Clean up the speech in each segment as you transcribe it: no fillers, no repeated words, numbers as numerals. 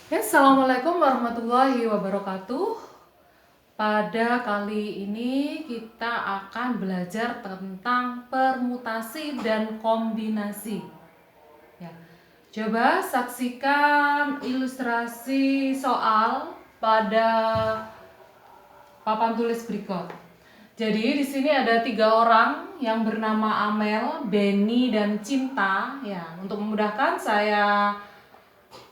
Ya, Assalamualaikum warahmatullahi wabarakatuh. Pada kali ini kita akan belajar tentang permutasi dan kombinasi. Ya, coba saksikan ilustrasi soal pada papan tulis berikut. Jadi di sini ada 3 orang yang bernama Amel, Benny, dan Cinta. Ya, untuk memudahkan saya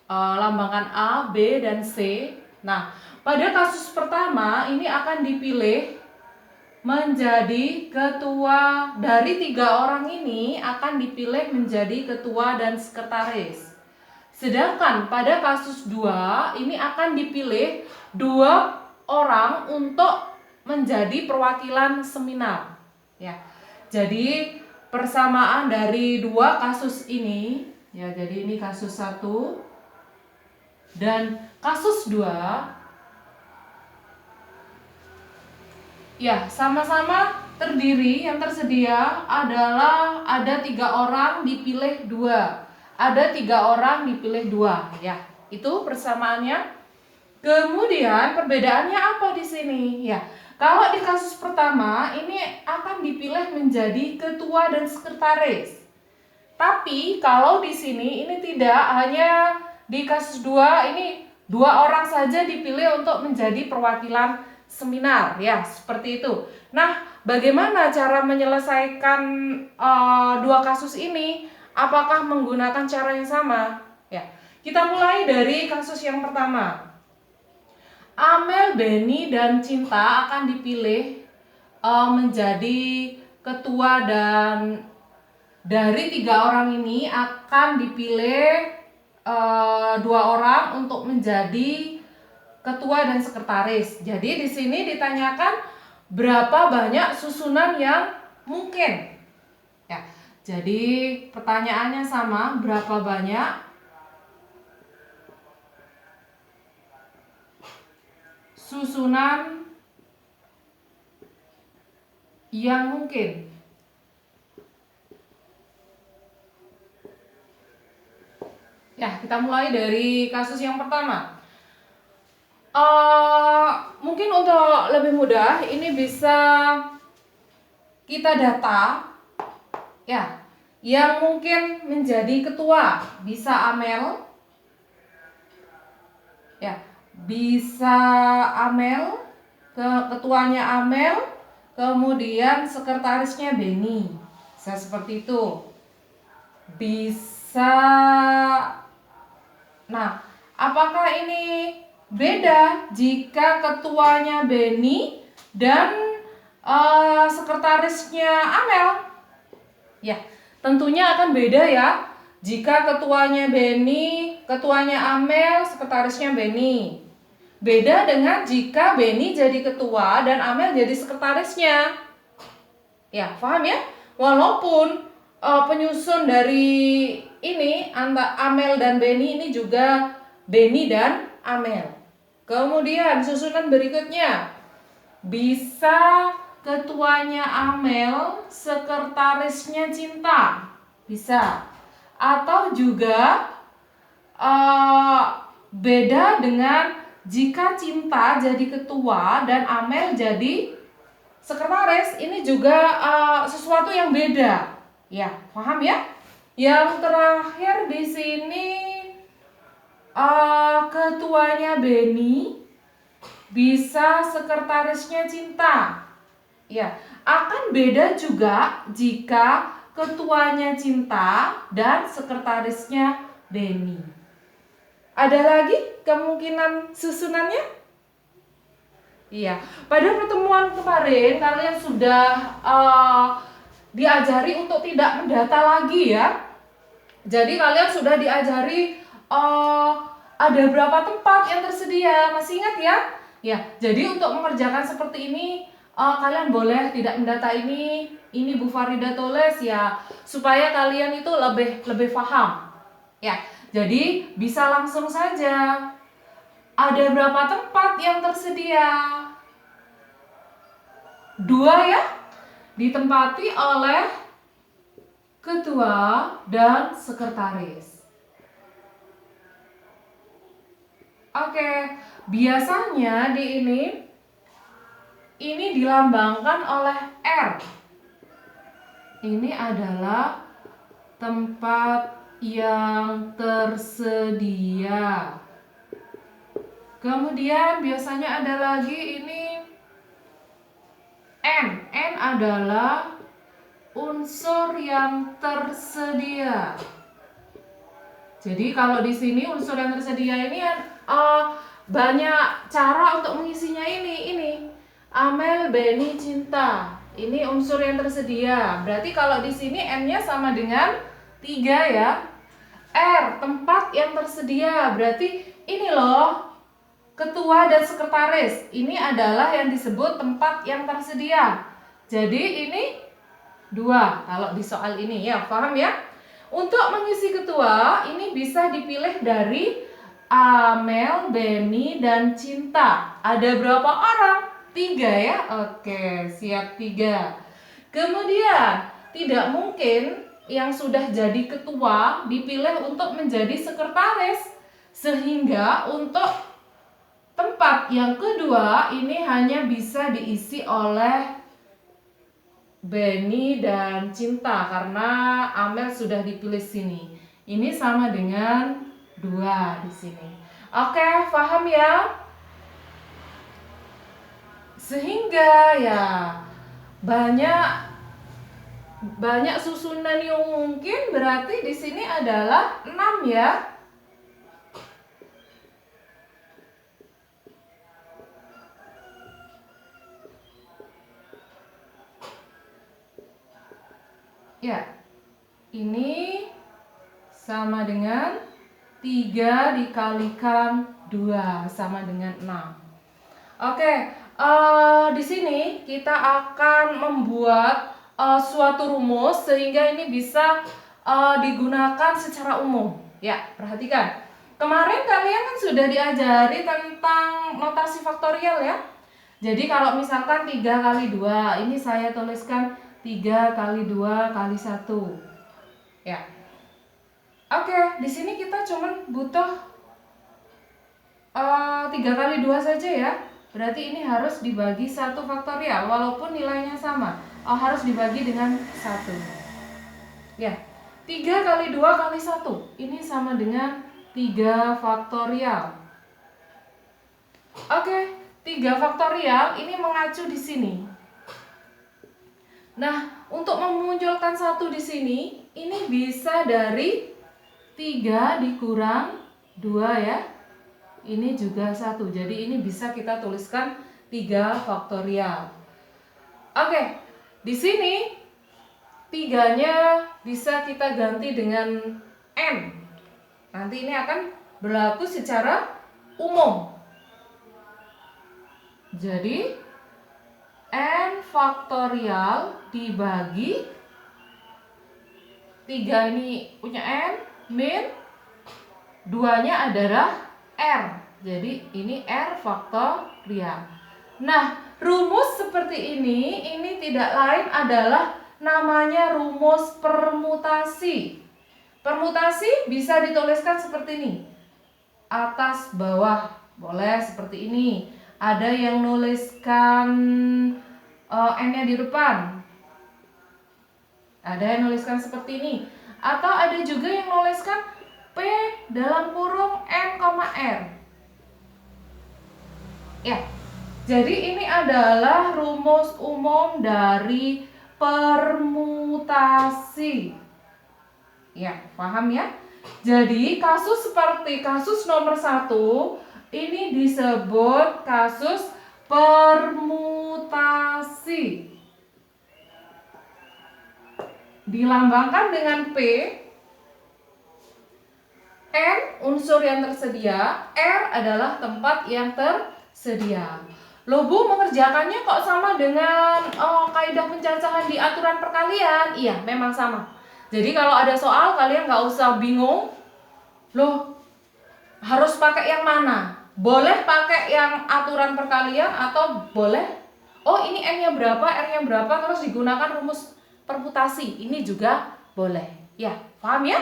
lambangkan A, B, dan C. Nah, pada kasus pertama ini akan dipilih menjadi ketua. Dari 3 orang ini akan dipilih menjadi ketua dan sekretaris. Sedangkan pada kasus 2 ini akan dipilih 2 orang untuk menjadi perwakilan seminar. Ya, jadi persamaan dari 2 kasus ini, ya, jadi ini kasus 1 dan kasus 2, ya, sama-sama terdiri. Yang tersedia adalah ada 3 orang dipilih 2, ada 3 orang dipilih 2. Ya, itu persamaannya. Kemudian perbedaannya apa di sini? Ya, kalau di kasus pertama ini akan dipilih menjadi ketua dan sekretaris. Tapi kalau di sini ini tidak, hanya di kasus 2 ini 2 orang saja dipilih untuk menjadi perwakilan seminar, ya, seperti itu. Nah, bagaimana cara menyelesaikan 2 kasus ini? Apakah menggunakan cara yang sama? Ya, kita mulai dari kasus yang pertama. Amel, Benny, dan Cinta akan dipilih menjadi ketua, dan dari 3 orang ini akan dipilih 2 orang untuk menjadi ketua dan sekretaris. Jadi di sini ditanyakan berapa banyak susunan yang mungkin. Ya, jadi pertanyaannya sama, berapa banyak susunan yang mungkin. Ya, kita mulai dari kasus yang pertama. Mungkin untuk lebih mudah, ini bisa kita data, ya, yang mungkin menjadi ketua. Bisa Amel, ya, bisa Amel, ketuanya Amel, kemudian sekretarisnya Benny. Bisa seperti itu. Bisa. Nah, apakah ini beda jika ketuanya Benny dan sekretarisnya Amel? Ya, tentunya akan beda ya. Jika ketuanya Benny, ketuanya Amel, sekretarisnya Benny. Beda dengan jika Benny jadi ketua dan Amel jadi sekretarisnya. Ya, paham ya? Walaupun penyusun dari ini antara Amel dan Benny ini juga Benny dan Amel. Kemudian susunan berikutnya, bisa ketuanya Amel, sekretarisnya Cinta. Bisa. Atau juga beda dengan jika Cinta jadi ketua dan Amel jadi sekretaris. Ini juga sesuatu yang beda. Ya, paham ya? Yang terakhir di sini ketuanya Benny bisa sekretarisnya Cinta. Ya, akan beda juga jika ketuanya Cinta dan sekretarisnya Benny. Ada lagi kemungkinan susunannya? Iya, pada pertemuan kemarin kalian sudah diajari untuk tidak mendata lagi ya. Jadi kalian sudah diajari ada berapa tempat yang tersedia, masih ingat ya? Ya, jadi untuk mengerjakan seperti ini kalian boleh tidak mendata ini Bu Farida tulis ya, supaya kalian itu lebih paham. Ya, jadi bisa langsung saja. Ada berapa tempat yang tersedia? 2 ya, ditempati oleh ketua dan sekretaris. Oke, biasanya di ini dilambangkan oleh R. Ini adalah tempat yang tersedia. Kemudian biasanya ada lagi ini N. N adalah unsur yang tersedia. Jadi kalau di sini unsur yang tersedia ini banyak cara untuk mengisinya ini. Amel, Beni, Cinta. Ini unsur yang tersedia. Berarti kalau di sini N-nya sama dengan 3 ya. R, tempat yang tersedia. Berarti ini loh, ketua dan sekretaris. Ini adalah yang disebut tempat yang tersedia. Jadi ini 2 kalau di soal ini ya, paham ya? Untuk mengisi ketua ini bisa dipilih dari Amel, Beni, dan Cinta. Ada berapa orang? 3 ya. Oke, siap 3. Kemudian tidak mungkin yang sudah jadi ketua dipilih untuk menjadi sekretaris, sehingga untuk tempat yang kedua ini hanya bisa diisi oleh Beni dan Cinta karena Amel sudah dipilih sini. Ini sama dengan 2 di sini. Oke, paham ya? Sehingga ya banyak susunan yang mungkin, berarti di sini adalah 6 ya. Ya, ini sama dengan 3 dikalikan 2 sama dengan 6. Oke, di sini kita akan membuat suatu rumus sehingga ini bisa digunakan secara umum. Ya, perhatikan. Kemarin kalian kan sudah diajari tentang notasi faktorial ya. Jadi kalau misalkan 3 kali 2, ini saya tuliskan 3 kali 2 kali 1. Ya. Oke, di sini kita cuman butuh 3 kali 2 saja ya. Berarti ini harus dibagi 1 faktorial walaupun nilainya sama. Harus dibagi dengan 1. Ya. 3 kali 2 kali 1. Ini sama dengan 3 faktorial. Oke, 3 faktorial ini mengacu di sini. Nah, untuk memunculkan 1 di sini, ini bisa dari 3 dikurang 2 ya. Ini juga 1. Jadi ini bisa kita tuliskan 3 faktorial. Oke, di sini 3-nya bisa kita ganti dengan N. Nanti ini akan berlaku secara umum. Jadi N faktorial dibagi 3 ini punya N min 2-nya adalah R. Jadi ini R faktorial. Nah, rumus seperti ini tidak lain adalah namanya rumus permutasi. Permutasi bisa dituliskan seperti ini. Atas bawah, boleh seperti ini. Ada yang nuliskan N-nya di depan. Ada yang nuliskan seperti ini. Atau ada juga yang nuliskan P dalam kurung N, R. Ya, jadi ini adalah rumus umum dari permutasi. Ya, paham ya? Jadi kasus seperti kasus nomor 1 ini disebut kasus permutasi. Dilambangkan dengan P. N unsur yang tersedia, R adalah tempat yang tersedia. Loh Bu, mengerjakannya kok sama dengan kaidah pencacahan di aturan perkalian? Iya, memang sama. Jadi kalau ada soal kalian nggak usah bingung. Loh, harus pakai yang mana? Boleh pakai yang aturan perkalian atau boleh ini N-nya berapa, R-nya berapa, terus digunakan rumus permutasi. Ini juga boleh. Ya, paham ya?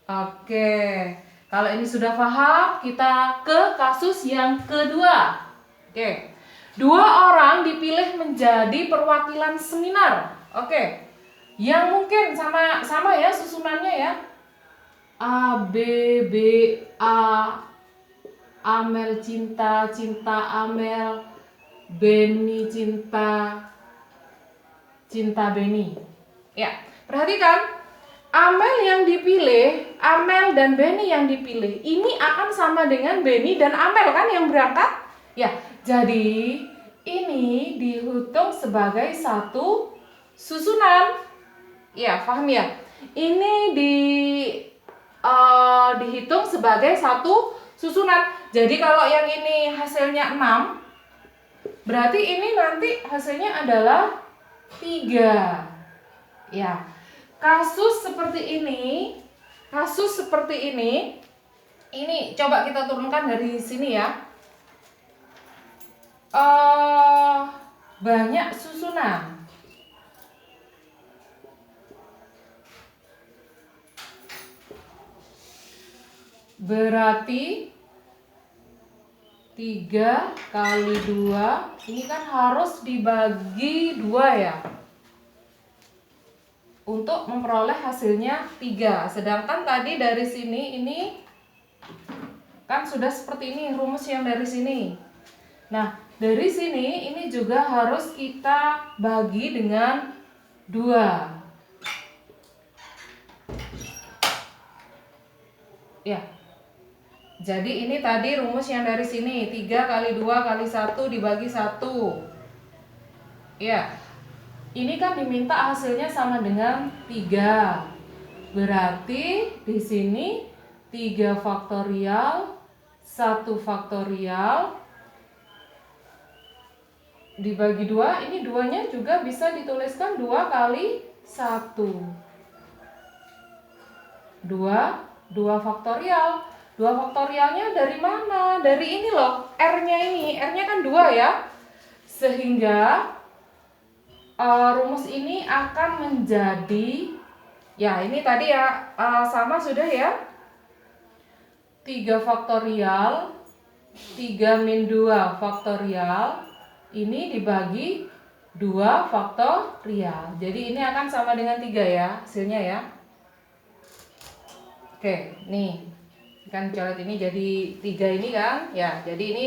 Oke. Kalau ini sudah paham, kita ke kasus yang kedua. Oke. Dua orang dipilih menjadi perwakilan seminar. Oke. Yang mungkin sama ya susunannya ya. A B B A, Amel cinta, cinta Amel, Beni cinta, cinta Beni. Ya, perhatikan. Amel yang dipilih, Amel dan Beni yang dipilih, ini akan sama dengan Beni dan Amel kan yang berangkat? Ya, jadi ini dihitung sebagai satu susunan. Ya, paham ya? Ini dihitung sebagai satu susunan. Jadi kalau yang ini hasilnya 6, berarti ini nanti hasilnya adalah 3. Ya. Kasus seperti ini coba kita turunkan dari sini ya. Banyak susunan. Berarti 3 kali 2 ini kan harus dibagi 2 ya, untuk memperoleh hasilnya 3. Sedangkan tadi dari sini ini kan sudah seperti ini rumus yang dari sini. Nah, dari sini ini juga harus kita bagi dengan 2. Ya. Jadi ini tadi rumus yang dari sini 3 kali 2 kali 1 dibagi 1. Ya. Ini kan diminta hasilnya sama dengan 3. Berarti di sini 3 faktorial, 1 faktorial dibagi 2. Ini 2-nya juga bisa dituliskan 2 kali 1. 2 faktorial. 2 faktorialnya dari mana? Dari ini loh, R-nya ini. R-nya kan 2 ya. Sehingga rumus ini akan menjadi, ya ini tadi ya sama sudah ya, 3 faktorial 3 min 2 faktorial ini dibagi 2 faktorial. Jadi ini akan sama dengan 3 ya hasilnya ya. Oke, nih kan coret ini jadi 3 ini kan ya. Jadi ini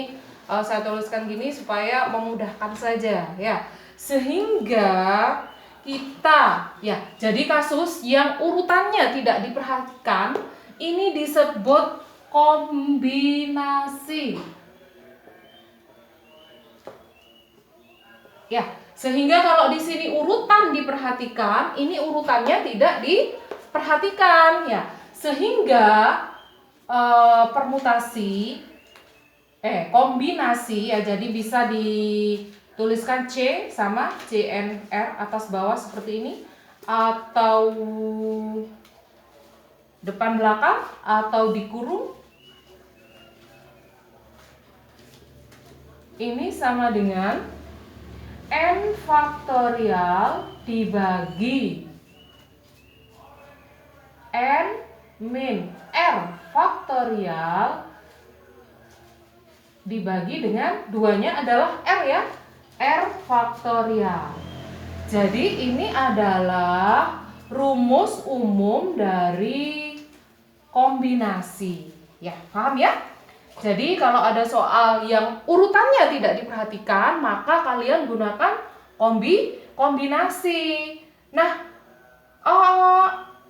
saya tuliskan gini supaya memudahkan saja ya. Sehingga kita ya, jadi kasus yang urutannya tidak diperhatikan ini disebut kombinasi. Ya, sehingga kalau di sini urutan diperhatikan, ini urutannya tidak diperhatikan ya. Sehingga kombinasi ya, jadi bisa dituliskan C sama CNR atas bawah seperti ini, atau depan belakang, atau dikurung. Ini sama dengan N faktorial dibagi N min R faktorial dibagi dengan 2-nya adalah R ya, R faktorial. Jadi ini adalah rumus umum dari kombinasi. Ya, paham ya? Jadi kalau ada soal yang urutannya tidak diperhatikan, maka kalian gunakan kombinasi. Nah,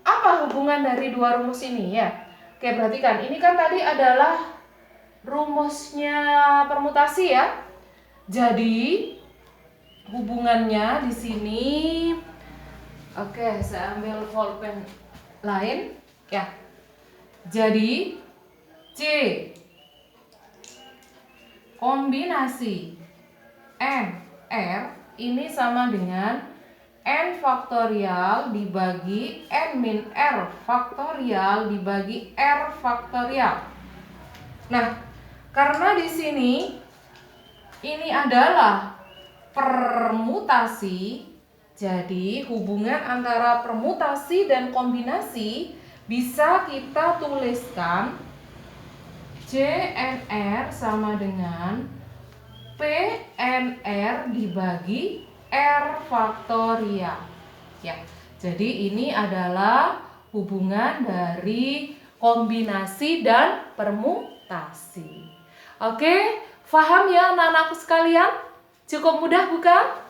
apa hubungan dari dua rumus ini ya? Oke, perhatikan. Ini kan tadi adalah rumusnya permutasi ya. Jadi hubungannya di sini, oke, saya ambil pulpen lain ya. Jadi C kombinasi N R ini sama dengan N faktorial dibagi N min R faktorial dibagi R faktorial. Nah, karena di sini ini adalah permutasi, jadi hubungan antara permutasi dan kombinasi bisa kita tuliskan CNR sama dengan PNR dibagi R faktorial. Ya, jadi ini adalah hubungan dari kombinasi dan permutasi. Oke, paham ya anak-anakku sekalian? Cukup mudah bukan?